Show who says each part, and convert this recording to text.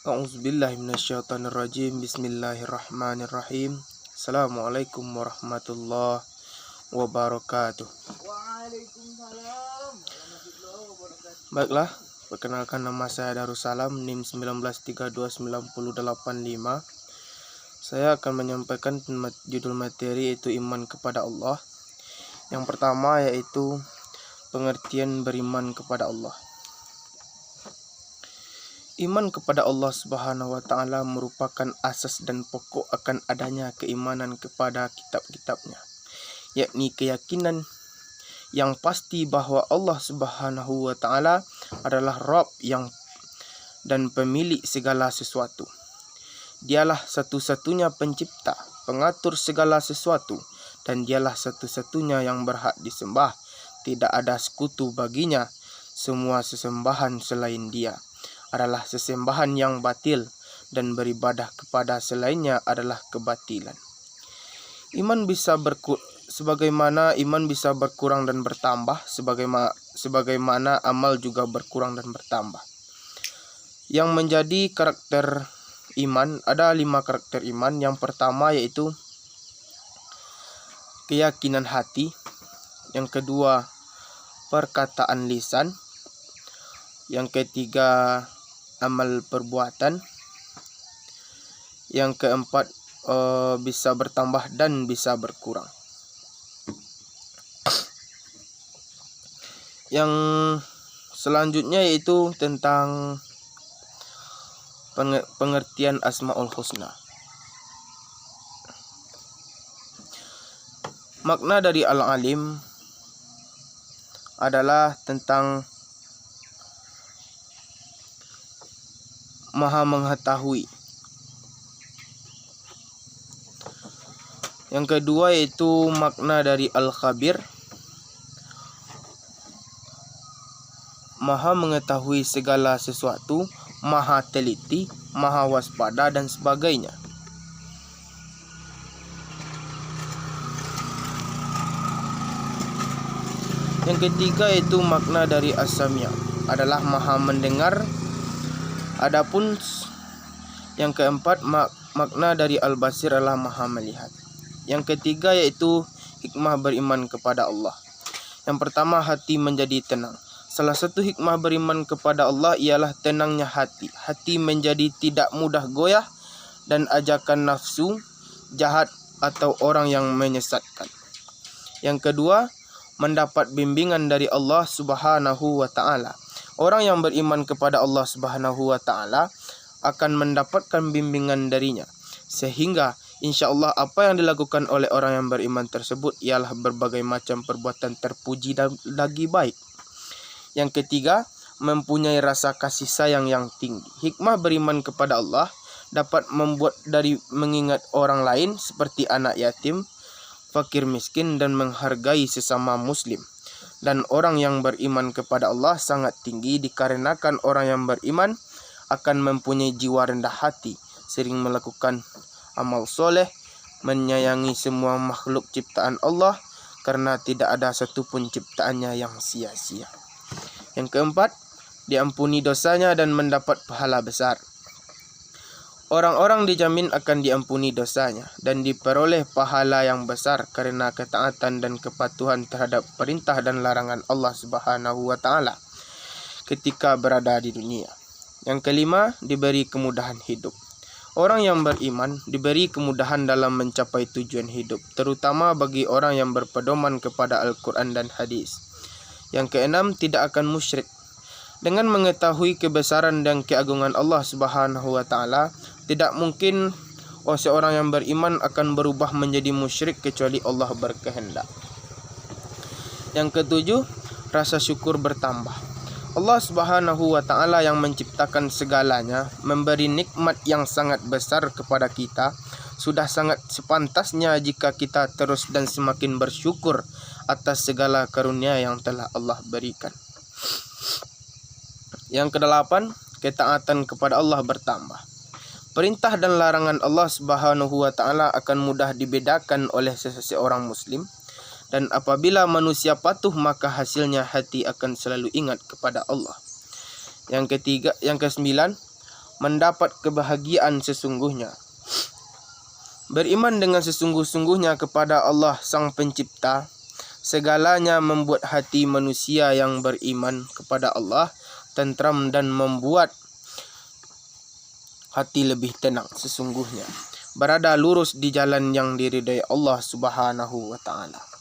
Speaker 1: A'udzubillahiminasyaitonirrajim. Bismillahirrahmanirrahim. Assalamualaikum warahmatullahi wabarakatuh.
Speaker 2: Waalaikumsalam warahmatullahi wabarakatuh.
Speaker 1: Baiklah, perkenalkan nama saya Darussalam, NIM 19329085. Saya akan menyampaikan judul materi yaitu iman kepada Allah. Yang pertama yaitu pengertian beriman kepada Allah. Iman kepada Allah Subhanahu wa Ta'ala merupakan asas dan pokok akan adanya keimanan kepada kitab-kitabnya, yakni keyakinan yang pasti bahwa Allah Subhanahu wa Ta'ala adalah Rabb dan pemilik segala sesuatu. Dialah satu-satunya pencipta, pengatur segala sesuatu, dan dialah satu-satunya yang berhak disembah. Tidak ada sekutu baginya. Semua sesembahan selain Dia adalah sesembahan yang batil, dan beribadah kepada selainnya adalah kebatilan. Sebagaimana iman bisa berkurang dan bertambah, sebagaimana amal juga berkurang dan bertambah. Yang menjadi karakter iman, ada 5 karakter iman. Yang pertama yaitu keyakinan hati. Yang kedua, perkataan lisan. Yang ketiga, amal perbuatan. Yang keempat, bisa bertambah dan bisa berkurang. Yang selanjutnya yaitu tentang pengertian Asmaul Husna. Makna dari Al-Alim adalah tentang Maha mengetahui. Yang kedua yaitu makna dari Al-Khabir, Maha mengetahui segala sesuatu, Maha teliti, Maha waspada, dan sebagainya. Yang ketiga yaitu makna dari As-Sami' adalah Maha mendengar. Adapun yang keempat, makna dari Al-Basir adalah Maha melihat. Yang ketiga yaitu hikmah beriman kepada Allah. Yang pertama, hati menjadi tenang. Salah satu hikmah beriman kepada Allah ialah tenangnya hati. Hati menjadi tidak mudah goyah dan ajakan nafsu, jahat, atau orang yang menyesatkan. Yang kedua, mendapat bimbingan dari Allah Subhanahu wa Ta'ala. Orang yang beriman kepada Allah Subhanahu wa Ta'ala akan mendapatkan bimbingan darinya, sehingga insya Allah apa yang dilakukan oleh orang yang beriman tersebut ialah berbagai macam perbuatan terpuji dan lagi baik. Yang ketiga, mempunyai rasa kasih sayang yang tinggi. Hikmah beriman kepada Allah dapat membuat dari mengingat orang lain seperti anak yatim, fakir miskin, dan menghargai sesama muslim. Dan orang yang beriman kepada Allah sangat tinggi dikarenakan orang yang beriman akan mempunyai jiwa rendah hati, sering melakukan amal soleh, menyayangi semua makhluk ciptaan Allah karena tidak ada satupun ciptaannya yang sia-sia. Yang keempat, diampuni dosanya dan mendapat pahala besar. Orang-orang dijamin akan diampuni dosanya dan diperoleh pahala yang besar karena ketaatan dan kepatuhan terhadap perintah dan larangan Allah Subhanahu wa Ta'ala ketika berada di dunia. Yang kelima, diberi kemudahan hidup. Orang yang beriman diberi kemudahan dalam mencapai tujuan hidup, terutama bagi orang yang berpedoman kepada Al-Quran dan hadis. Yang keenam, tidak akan musyrik. Dengan mengetahui kebesaran dan keagungan Allah Subhanahu wa Ta'ala, tidak mungkin seorang yang beriman akan berubah menjadi musyrik kecuali Allah berkehendak. Yang ketujuh, rasa syukur bertambah. Allah Subhanahu wa Ta'ala yang menciptakan segalanya, memberi nikmat yang sangat besar kepada kita. Sudah sangat sepantasnya jika kita terus dan semakin bersyukur atas segala karunia yang telah Allah berikan. Yang kedelapan, ketaatan kepada Allah bertambah. Perintah dan larangan Allah Subhanahu wa Ta'ala akan mudah dibedakan oleh seseorang muslim, dan apabila manusia patuh maka hasilnya hati akan selalu ingat kepada Allah. Yang kesembilan, mendapat kebahagiaan sesungguhnya. Beriman dengan sesungguh-sungguhnya kepada Allah Sang Pencipta segalanya membuat hati manusia yang beriman kepada Allah tentram dan membuat hati lebih tenang sesungguhnya. Berada lurus di jalan yang diridai Allah Subhanahu wa taala.